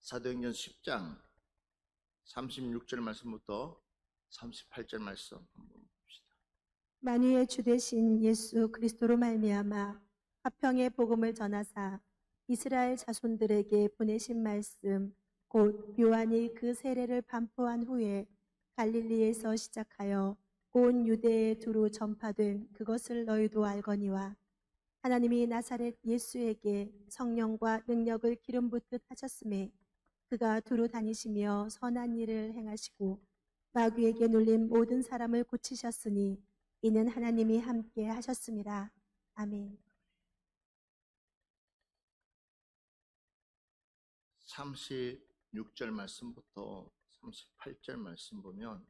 사도행전 10장 36절 말씀부터 38절 말씀 한번 봅시다. 만유의 주 되신 예수 그리스도로 말미암아 화평의 복음을 전하사 이스라엘 자손들에게 보내신 말씀 곧 요한이 그 세례를 반포한 후에 갈릴리에서 시작하여 온 유대에 두루 전파된 그것을 너희도 알거니와 하나님이 나사렛 예수에게 성령과 능력을 기름 붓듯 하셨음에 그가 두루 다니시며 선한 일을 행하시고 마귀에게 눌린 모든 사람을 고치셨으니 이는 하나님이 함께 하셨습니다. 아멘. 36절 말씀부터 38절 말씀 보면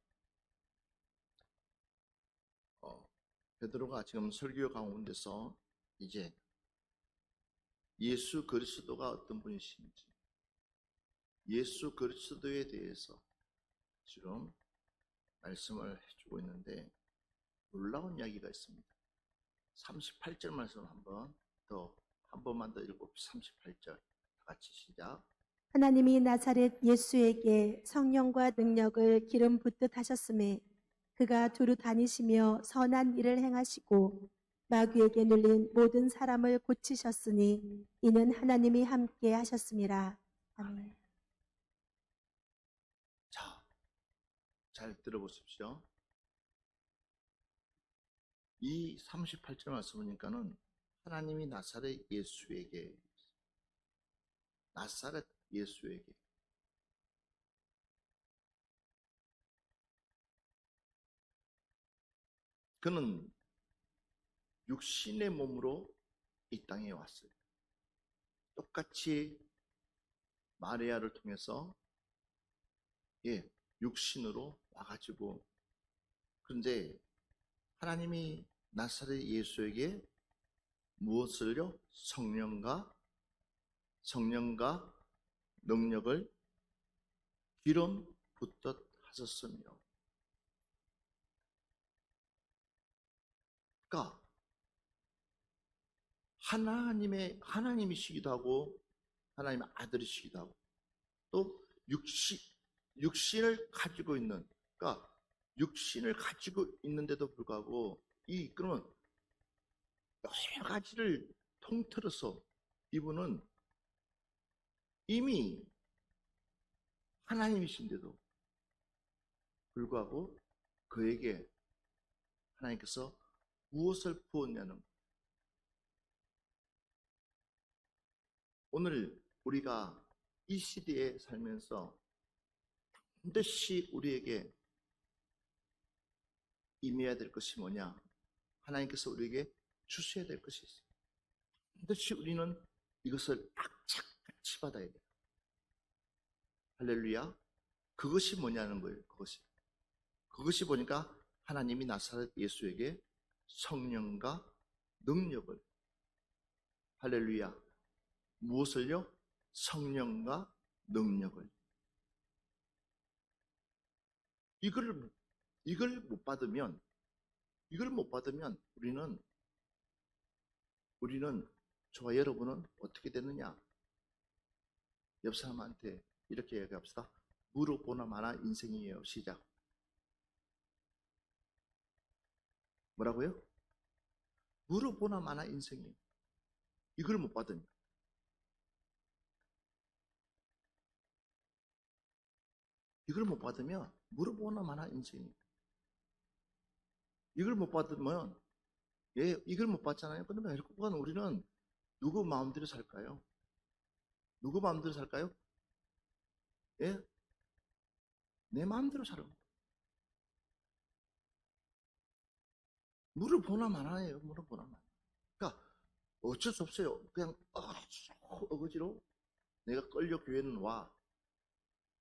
베드로가 지금 설교 가운데서 이제 예수 그리스도가 어떤 분이신지, 예수 그리스도에 대해서 지금 말씀을 해주고 있는데 놀라운 이야기가 있습니다. 38절 말씀 한 번만 더 읽고 38절 다 같이 시작. 하나님이 나사렛 예수에게 성령과 능력을 기름 붓듯 하셨음에 그가 두루 다니시며 선한 일을 행하시고 마귀에게 눌린 모든 사람을 고치셨으니 이는 하나님이 함께 하셨습니다. 아멘. 자, 잘 들어보십시오. 이 38절 말씀 보니까는 하나님이 나사렛 예수에게 그는 육신의 몸으로 이 땅에 왔어요. 똑같이 마리아를 통해서 육신으로 와가지고, 그런데 하나님이 나사렛 예수에게 무엇을요? 성령과 능력을 기름 붓듯 하셨으며, 그러니까 하나님이시기도 하고 하나님의 아들이시기도 하고 또 육신을 가지고 있는, 그러니까 육신을 가지고 있는데도 불구하고 그러면 여러 가지를 통틀어서 이분은 이미 하나님이신데도 불구하고 그에게 하나님께서 무엇을 부었냐는, 오늘 우리가 이 시대에 살면서 반드시 우리에게 임해야 될 것이 뭐냐? 하나님께서 우리에게 주셔야 될 것이 있어요. 반드시 우리는 이것을 악착같이 받아야 돼요. 할렐루야. 그것이 뭐냐는 거예요. 그것이 보니까 하나님이 나사렛 예수에게 성령과 능력을, 할렐루야, 무엇을요? 성령과 능력을. 이걸 못 받으면 우리는 저와 여러분은 어떻게 되느냐? 옆 사람한테 이렇게 얘기합시다. 물어보나 마나 인생이에요. 시작. 뭐라고요? 물어보나 마나 인생이에요. 이걸 못 받으면. 물어보나 마나 인생이에요. 이걸 못 받으면, 이걸 못 받잖아요. 그러면 우리는 누구 마음대로 살까요? 누구 마음대로 살까요? 내 마음대로 살아. 물어보나 마나예요. 물어보나 마나. 그러니까 어쩔 수 없어요. 그냥 어거지로 내가 끌려 교회는 와.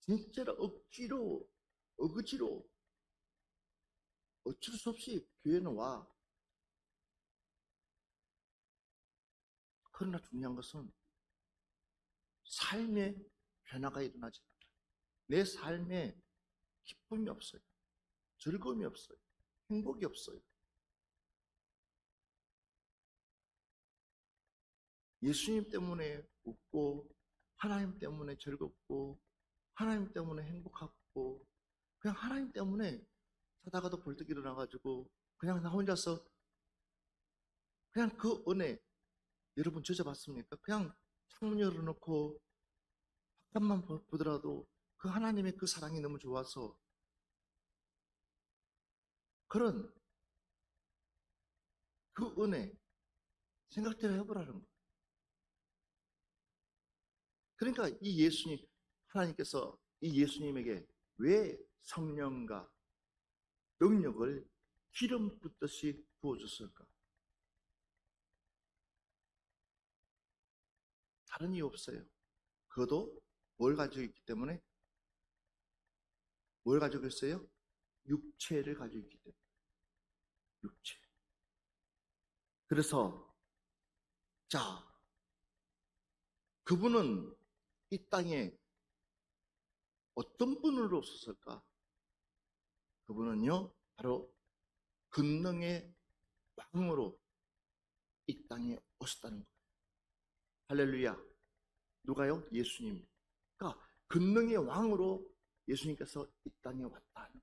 진짜로 억지로 어쩔 수 없이 교회는 와. 그러나 중요한 것은 삶의 변화가 일어나지 않아요. 내 삶에 기쁨이 없어요. 즐거움이 없어요. 행복이 없어요. 예수님 때문에 웃고 하나님 때문에 즐겁고 하나님 때문에 행복하고 그냥 하나님 때문에 자다가도 벌떡 일어나가지고 그냥 나 혼자서 그냥 그 은혜 여러분 저져봤습니까? 그냥 창문 열어놓고 바깥만 보더라도 그 하나님의 그 사랑이 너무 좋아서 그런 그 은혜 생각대로 해보라는 거예요. 그러니까 이 예수님, 하나님께서 이 예수님에게 왜 성령과 능력을 기름 붓듯이 부어줬을까? 다른 이유 없어요. 그것도 뭘 가지고 있기 때문에? 뭘 가지고 있어요? 육체를 가지고 있기 때문에. 육체. 그래서 자, 그분은 이 땅에 어떤 분으로 오셨을까? 그분은요, 바로 권능의 왕으로 이 땅에 오셨다는 거예요. 할렐루야. 누가요? 예수님. 그러니까 권능의 왕으로 예수님께서 이 땅에 왔다는 거예요.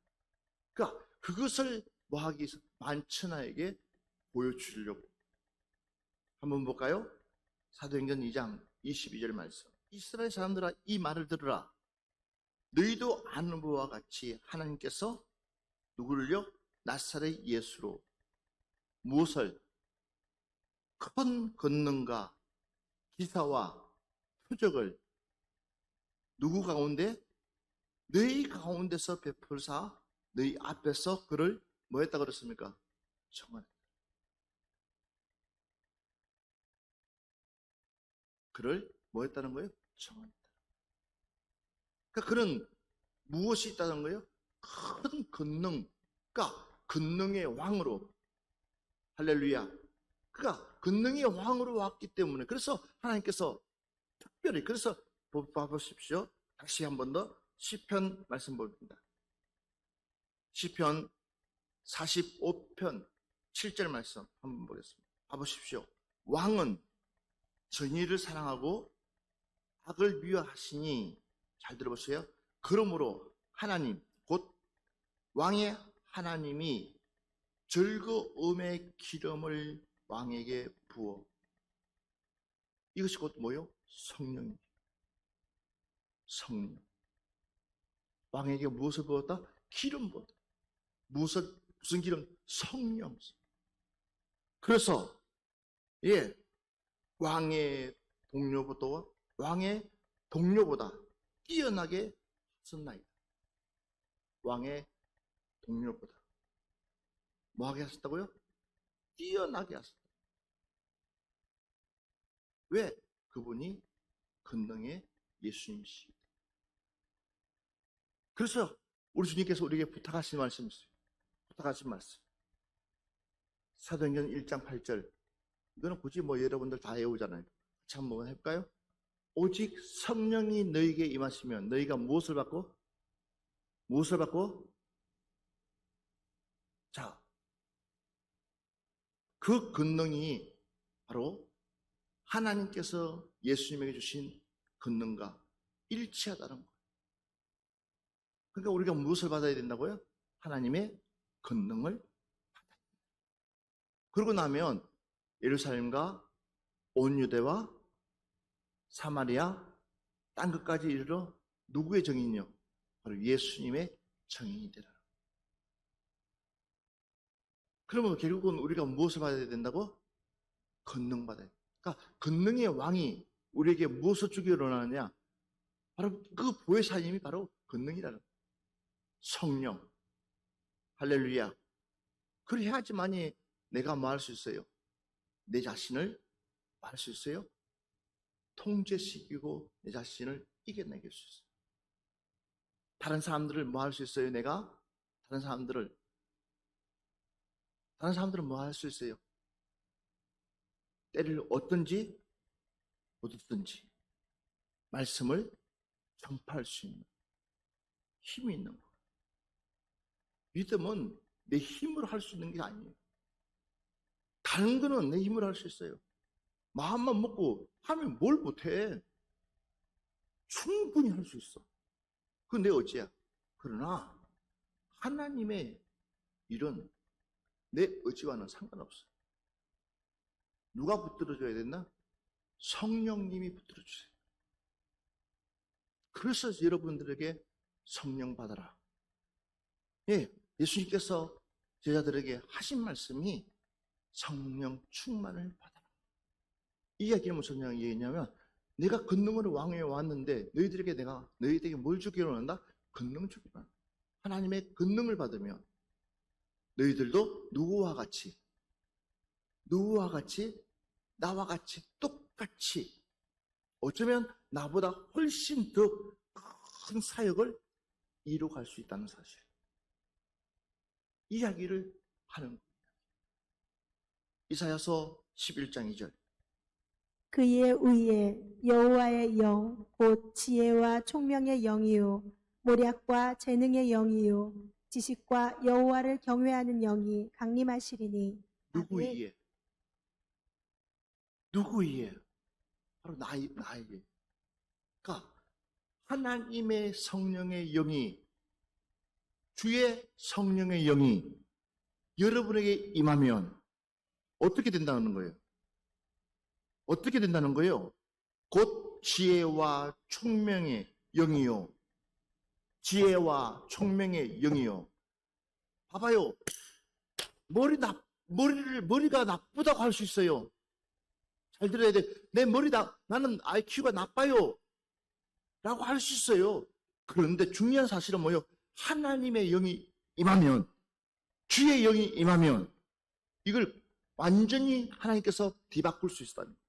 그러니까 그것을 뭐하기 위해서 만천하에게 보여주려고. 한번 볼까요? 사도행전 2장 22절 말씀. 이스라엘 사람들아 이 말을 들으라. 너희도 아는 바와 같이 하나님께서 누구를요? 나사렛 예수로 무엇을 큰 권능과 기사와 표적을 누구 가운데? 너희 가운데서 베풀사 너희 앞에서 그를 뭐 했다 그랬습니까? 청하했다. 그를 뭐 했다는 거예요? 청하했다. 그러니까 그는 무엇이 있다는 거예요? 큰 권능, 그러니까 권능의 왕으로. 할렐루야. 그러니까 권능의 왕으로 왔기 때문에 그래서 하나님께서 특별히 그래서 봐보십시오. 다시 한 번 더 시편 말씀 봅니다. 시편 45편 7절 말씀 한번 보겠습니다. 봐보십시오. 왕은 정의를 사랑하고 악을 미워하시니 잘 들어보세요. 그러므로 하나님 곧 왕의 하나님이 즐거움의 기름을 왕에게 부어. 이것이 곧 뭐요? 성령입니다. 성령. 왕에게 무엇을 부었다? 기름 부었다. 무슨 기름? 성령. 그래서 왕의 동료보다 뛰어나게 하셨나이다. 왕의 동료보다 뭐하게 하셨다고요? 뛰어나게 하셨다. 왜? 그분이 권능의 예수님이시다. 그래서 우리 주님께서 우리에게 부탁하신 말씀이 있어요. 부탁하신 말씀. 사도행전 1장 8절. 이거는 굳이 여러분들 다 외우잖아요. 같이 한번 해볼까요? 오직 성령이 너희에게 임하시면 너희가 무엇을 받고? 무엇을 받고? 자, 그 권능이 바로 하나님께서 예수님에게 주신 권능과 일치하다는 거예요. 그러니까 우리가 무엇을 받아야 된다고요? 하나님의 권능을 받아야 된다. 그러고 나면 예루살렘과 온 유대와 사마리아 땅 끝까지 이르러 누구의 정인이요? 바로 예수님의 정인이 되라. 그러면 결국은 우리가 무엇을 받아야 된다고? 권능 받아야 돼. 그러니까 권능의 왕이 우리에게 무엇을 주기로 원하느냐? 바로 그 보혜사님이 바로 권능이라는 거예요. 성령. 할렐루야. 그래야지만이 내가 뭐 할 수 있어요? 내 자신을 뭐 할 수 있어요? 통제시키고 내 자신을 이겨내길 수 있어요. 다른 사람들을 뭐 할 수 있어요? 내가 다른 사람들은 뭐 할 수 있어요? 때를 얻든지 못 얻든지 말씀을 전파할 수 있는 힘이 있는 거예요. 믿음은 내 힘으로 할 수 있는 게 아니에요. 다른 거는 내 힘으로 할 수 있어요. 마음만 먹고 하면 뭘 못해. 충분히 할 수 있어. 그건 내 어찌야. 그러나 하나님의 일은 내 의지와는 상관없어. 누가 붙들어줘야 됐나? 성령님이 붙들어주세요. 그래서 여러분들에게 성령 받아라. 예, 예수님께서 제자들에게 하신 말씀이 성령 충만을 받아라. 이 이야기는 무슨 이야기냐면, 내가 권능으로 왕위에 왔는데 너희들에게 뭘 주기로 한다? 권능 주기로 한다. 하나님의 권능을 받으면 너희들도 누구와 같이 나와 같이 똑같이, 어쩌면 나보다 훨씬 더 큰 사역을 이루어갈 수 있다는 사실, 이야기를 하는 겁니다. 이사야서 11장 2절. 그의 위에 여호와의 영 곧 지혜와 총명의 영이요 모략과 재능의 영이요 지식과 여호와를 경외하는 영이 강림하시리니. 누구 아멘. 위에? 누구 위에? 바로 나에게. 그러니까 하나님의 성령의 영이, 주의 성령의 영이 여러분에게 임하면 어떻게 된다는 거예요? 어떻게 된다는 거예요? 곧 지혜와 총명의 영이요. 지혜와 총명의 영이요. 봐봐요. 머리가 나쁘다고 할 수 있어요. 잘 들어야 돼. 나는 IQ가 나빠요. 라고 할 수 있어요. 그런데 중요한 사실은 뭐예요? 하나님의 영이 임하면, 주의 영이 임하면 이걸 완전히 하나님께서 뒤바꿀 수 있다는 거예요.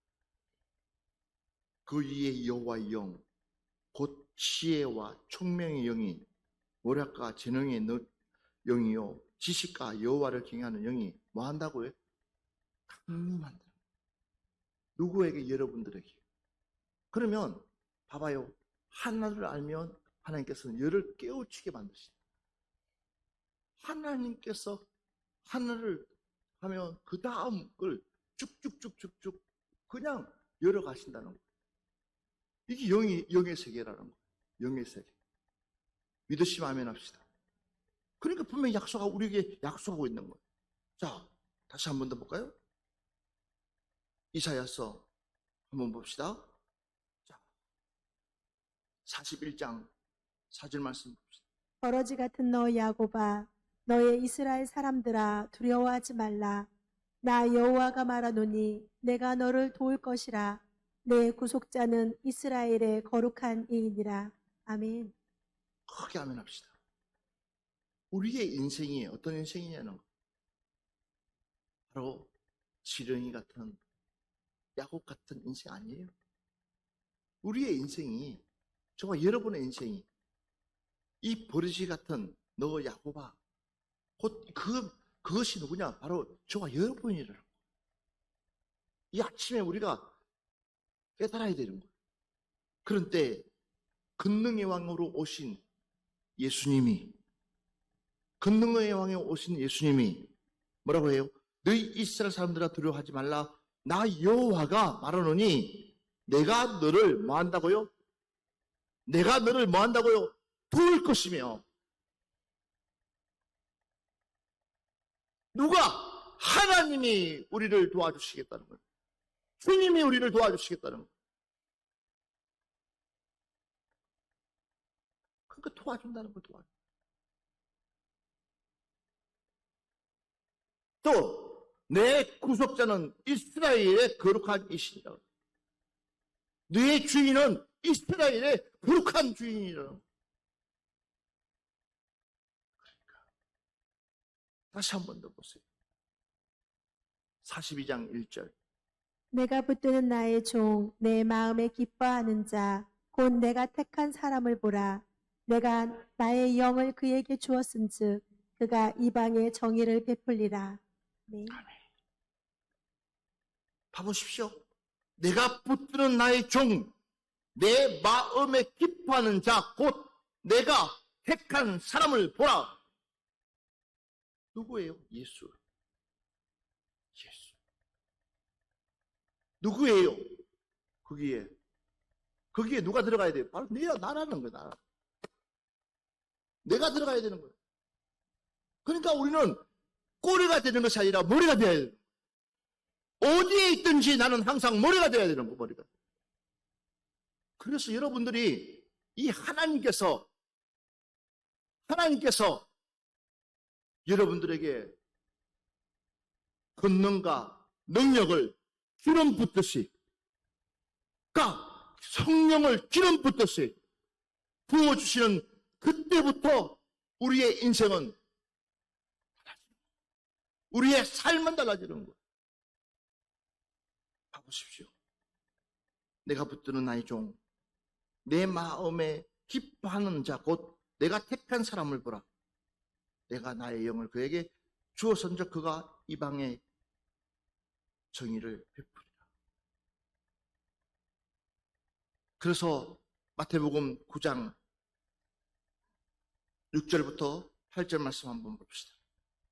그 위에 여호와의 영, 곧 지혜와 총명의 영이, 모략과 재능의 영이요 지식과 여호와를 경외하는 영이 뭐 한다고요? 강림한다. 누구에게? 여러분들에게. 그러면 봐봐요. 하나를 알면 하나님께서는 열을 깨우치게 만드신다. 하나님께서 하나를 하면 그 다음 걸 쭉쭉쭉쭉쭉 그냥 열어가신다는 거예요. 이게 영의 세계라는 거예요. 영의 세계. 믿으시면 아멘 합시다. 그러니까 분명히 우리에게 약속하고 있는 거예요. 자, 다시 한 번 더 볼까요? 이사야서 한번 봅시다. 자, 41장 4절 말씀 봅시다. 버러지 같은 너 야곱아, 너의 이스라엘 사람들아, 두려워하지 말라. 나 여호와가 말하노니 내가 너를 도울 것이라. 내 구속자는 이스라엘의 거룩한 이이니라. 아멘. 크게 아멘 합시다. 우리의 인생이 어떤 인생이냐는 거. 바로 지렁이 같은, 야곱 같은 인생 아니에요. 우리의 인생이, 정말 여러분의 인생이 이 버러지 같은 너 야곱아, 곧 그것이 누구냐? 바로 저와 여러분이라는 거예요. 이 아침에 우리가 깨달아야 되는 거예요. 그런데 권능의 왕으로 오신 예수님이, 권능의 왕에 오신 예수님이 뭐라고 해요? 너희 이스라엘 사람들아 두려워하지 말라. 나 여호와가 말하노니 내가 너를 뭐 한다고요? 내가 너를 뭐 한다고요? 도울 것이며. 누가? 하나님이 우리를 도와주시겠다는 거예요. 주님이 우리를 도와주시겠다는 거예요. 그러니까 도와준다는 걸 도와줘. 또 내 구속자는 이스라엘의 거룩한 이시니라. 너의 주인은 이스라엘의 거룩한 주인이라. 그러니까 다시 한 번 더 보세요. 42장 1절. 내가 붙드는 나의 종, 내 마음에 기뻐하는 자, 곧 내가 택한 사람을 보라. 내가 나의 영을 그에게 주었은즉 그가 이방의 정의를 베풀리라. 네. 봐보십시오. 내가 붙드는 나의 종, 내 마음에 기뻐하는 자, 곧 내가 택한 사람을 보라. 누구예요? 예수. 예수. 누구예요? 거기에 거기에 누가 들어가야 돼요? 바로 나라는 거야, 나라. 내가 들어가야 되는 거예요. 그러니까 우리는 꼬리가 되는 것이 아니라 머리가 되어야 돼요. 어디에 있든지 나는 항상 머리가 되어야 되는 거예요, 머리가. 그래서 여러분들이 이 하나님께서 여러분들에게 권능과 능력을 기름 붓듯이, 그러니까 성령을 기름 붓듯이 부어주시는 그때부터 우리의 인생은, 우리의 삶은 달라지는 거예요. 봐보십시오. 내가 붙드는 나의 종, 내 마음에 기뻐하는 자, 곧 내가 택한 사람을 보라. 내가 나의 영을 그에게 주어선적 그가 이방에 정의를 베푸리라. 그래서 마태복음 9장 6절부터 8절 말씀 한번 봅시다.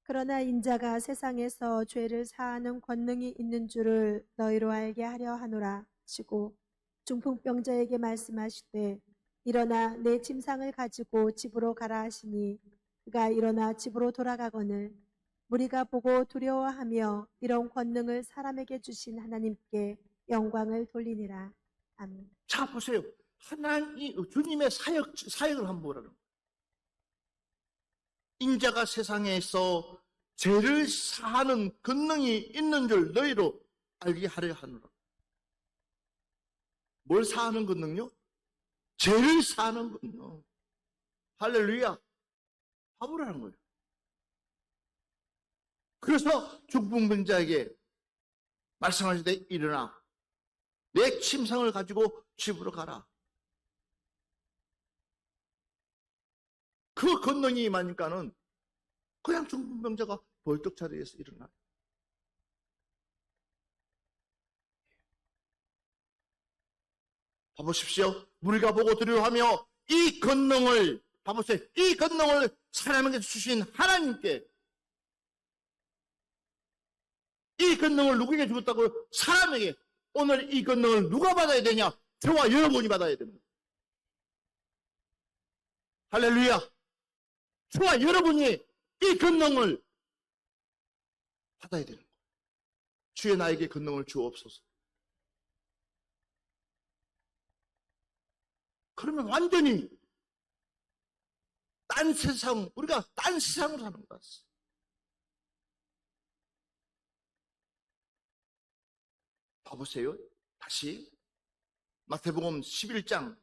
그러나 인자가 세상에서 죄를 사하는 권능이 있는 줄을 너희로 알게 하려 하노라 하시고 중풍병자에게 말씀하시되 일어나 내 침상을 가지고 집으로 가라 하시니 그가 일어나 집으로 돌아가거늘 무리가 보고 두려워하며 이런 권능을 사람에게 주신 하나님께 영광을 돌리니라. 아멘. 자, 보세요. 주님의 사역을 한번 보라는 거예요. 인자가 세상에서 죄를 사하는 권능이 있는 줄 너희로 알게 하려 하노라. 뭘 사하는 권능요? 죄를 사하는 권능. 할렐루야. 바보라는 거예요. 그래서 중풍병자에게 말씀하시되 일어나 내 침상을 가지고 집으로 가라. 그 권능이 임하니까는 그냥 중풍병자가 벌떡 자리에서 일어나요. 봐보십시오. 우리가 보고 두려워하며 이 권능을, 봐보세요. 이 권능을 사람에게 주신 하나님께, 이 권능을 누구에게 주었다고? 사람에게. 오늘 이 권능을 누가 받아야 되냐? 저와 여러분이 받아야 됩니다. 할렐루야. 저와 여러분이 이 권능을 받아야 되는 거예요. 주의 나에게 권능을 주옵소서. 그러면 완전히 우리가 딴 세상으로 사는 거다. 봐보세요. 다시 마태복음 11장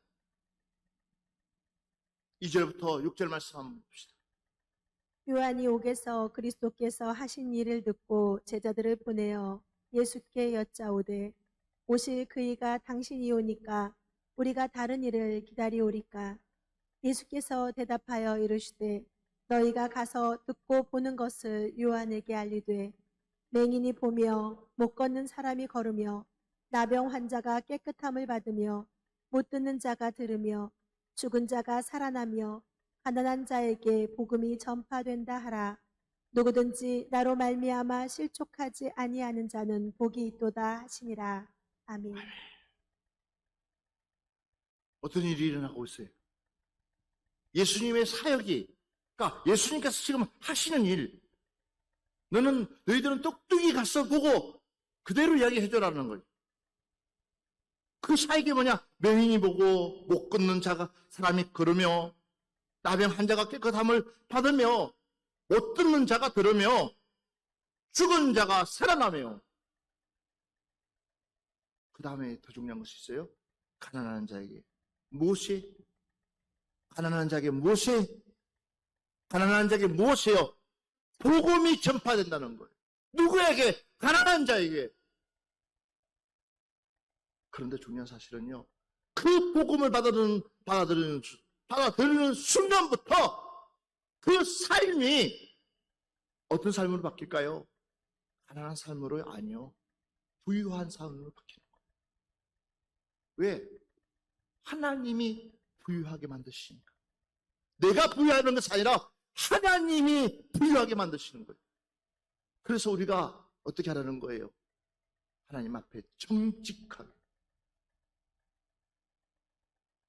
2절부터 6절 말씀 한번 봅시다. 요한이 옥에서 그리스도께서 하신 일을 듣고 제자들을 보내어 예수께 여짜오되 오실 그이가 당신이 오니까 우리가 다른 일을 기다리오리까? 예수께서 대답하여 이르시되 너희가 가서 듣고 보는 것을 요한에게 알리되 맹인이 보며 못 걷는 사람이 걸으며 나병 환자가 깨끗함을 받으며 못 듣는 자가 들으며 죽은 자가 살아나며 가난한 자에게 복음이 전파된다 하라. 누구든지 나로 말미암아 실족하지 아니하는 자는 복이 있도다 하시니라. 아멘. 어떤 일이 일어나고 있어요? 예수님의 사역이, 그러니까 예수님께서 지금 하시는 일, 너희들은 똑똑히 가서 보고 그대로 이야기해줘라는 거예요. 그 사역이 뭐냐? 맹인이 보고 못 걷는 사람이 걸으며 나병 환자가 깨끗함을 받으며 못 듣는 자가 들으며 죽은 자가 살아나며, 그 다음에 더 중요한 것이 있어요. 가난한 자에게 무엇이? 가난한 자에게 무엇이? 가난한 자에게 무엇이요? 복음이 전파된다는 거예요. 누구에게? 가난한 자에게. 그런데 중요한 사실은요, 그 복음을 받아들이는 순간부터 그 삶이 어떤 삶으로 바뀔까요? 가난한 삶으로? 아니요. 부유한 삶으로 바뀌는 거예요. 왜? 하나님이 부유하게 만드시니까. 내가 부유하는 것이 아니라 하나님이 부유하게 만드시는 거예요. 그래서 우리가 어떻게 하라는 거예요? 하나님 앞에 정직하게,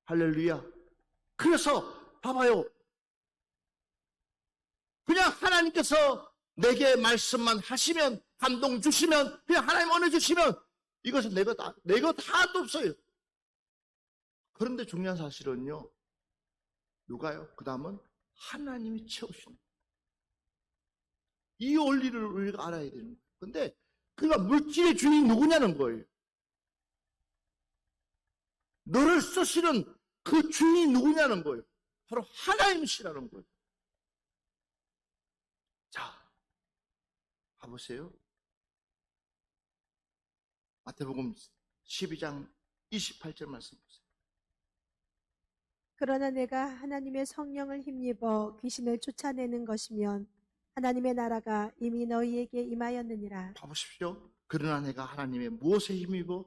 할렐루야. 그래서 봐봐요. 그냥 하나님께서 내게 말씀만 하시면, 감동 주시면, 그냥 하나님 은혜 주시면 이것은 내 것 하나도 없어요. 그런데 중요한 사실은요, 누가요? 그 다음은 하나님이 채우시는 거예요. 이 원리를 우리가 알아야 되는 거예요. 근데 그가 물질의 주인이 누구냐는 거예요. 너를 쓰시는 그 주인이 누구냐는 거예요. 바로 하나님이시라는 거예요. 자, 가보세요. 마태복음 12장 28절 말씀 보세요. 그러나 내가 하나님의 성령을 힘입어 귀신을 쫓아내는 것이면 하나님의 나라가 이미 너희에게 임하였느니라. 봐보십시오. 그러나 내가 하나님의 무엇에 힘입어?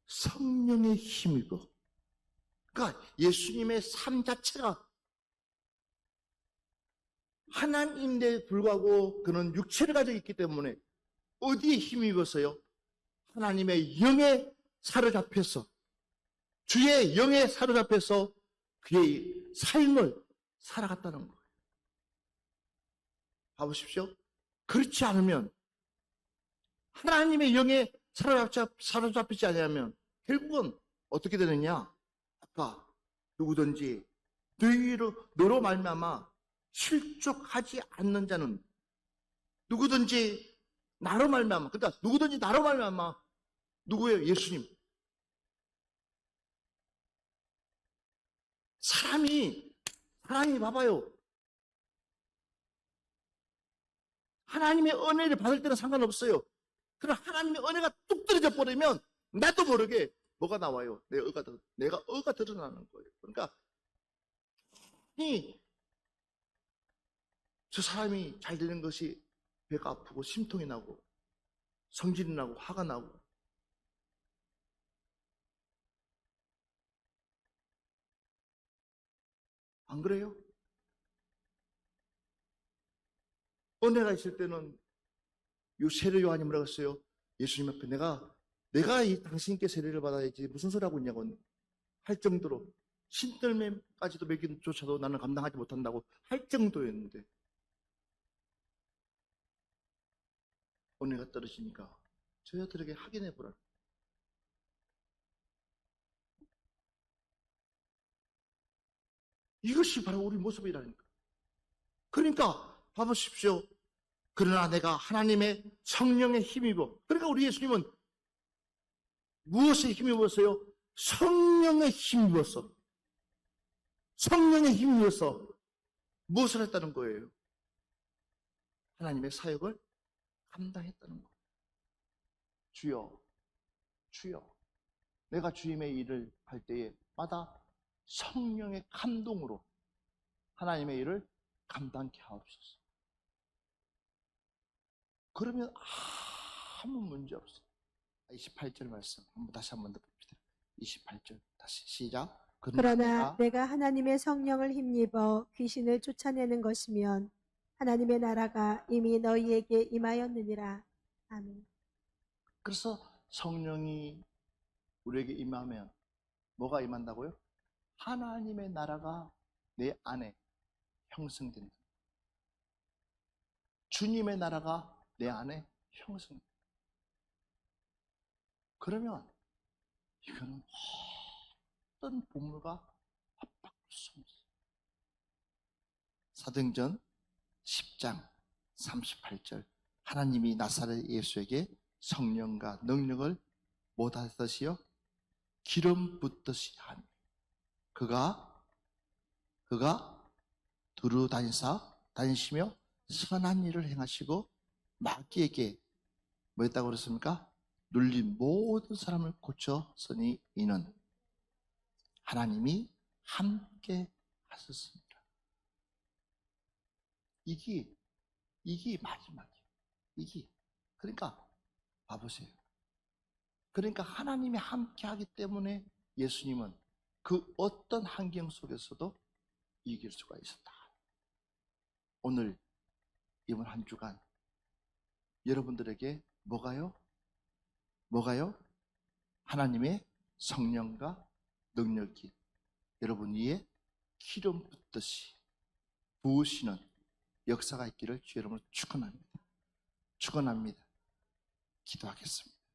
성령에 힘입어. 그러니까 예수님의 삶 자체가 하나님인데 불구하고 그는 육체를 가지고 있기 때문에 어디에 힘입었어요? 하나님의 영에 사로잡혀서, 주의 영에 사로잡혀서 그의 삶을 살아갔다는 거예요. 봐보십시오. 그렇지 않으면, 하나님의 영에 사로잡히지 않으면 결국은 어떻게 되느냐? 아까 누구든지 너로 말미암아 실족하지 않는 자는, 누구든지 나로 말미암아, 그러니까 누구든지 나로 말미암아, 누구예요? 예수님. 사람이 봐봐요. 하나님의 은혜를 받을 때는 상관없어요. 그럼 하나님의 은혜가 뚝 떨어져 버리면 나도 모르게 뭐가 나와요? 내가 어가 드러나는 거예요. 그러니까 저 사람이 잘 되는 것이 배가 아프고 심통이 나고 성질이 나고 화가 나고, 안 그래요? 은혜가 있을 때는 요 세례 요한이 뭐라고 했어요? 예수님 앞에 내가 이 당신께 세례를 받아야지 무슨 소리 하고 있냐고 할 정도로, 신들매까지도 먹이조차도 나는 감당하지 못한다고 할 정도였는데 은혜가 떨어지니까 저희들에게 확인해 보라. 이것이 바로 우리 모습이라니까. 그러니까 봐보십시오. 그러나 내가 하나님의 성령에 힘입어. 그러니까 우리 예수님은 무엇에 힘입었어요? 성령에 힘입었어. 성령에 힘입어서 무엇을 했다는 거예요? 하나님의 사역을 감당했다는 거예요. 주여, 내가 주님의 일을 할 때마다 성령의 감동으로 하나님의 일을 감당케 하옵소서. 그러면 아무 문제 없어요. 28절 말씀 다시 한 번 더 봅시다. 28절 다시 시작. 그러나 내가 하나님의 성령을 힘입어 귀신을 쫓아내는 것이면 하나님의 나라가 이미 너희에게 임하였느니라. 아멘. 그래서 성령이 우리에게 임하면 뭐가 임한다고요? 하나님의 나라가 내 안에 형성된다. 주님의 나라가 내 안에 형성된다. 그러면 이거는 어떤 보물과 압박할 수 없어요. 사도행전 10장 38절, 하나님이 나사렛 예수에게 성령과 능력을 못하듯이요 기름 붓듯이 하니 그가 두루 다니시며 선한 일을 행하시고 마귀에게 뭐 했다고 그랬습니까? 눌린 모든 사람을 고쳤으니 이는 하나님이 함께 하셨습니다. 이게 마지막이에요. 그러니까 봐보세요. 그러니까 하나님이 함께 하기 때문에 예수님은 그 어떤 환경 속에서도 이길 수가 있었다. 오늘 이번 한 주간 여러분들에게 뭐가요? 하나님의 성령과 능력이 여러분 위에 기름 붓듯이 부으시는 역사가 있기를 주 여러분을 축원합니다. 축원합니다. 기도하겠습니다.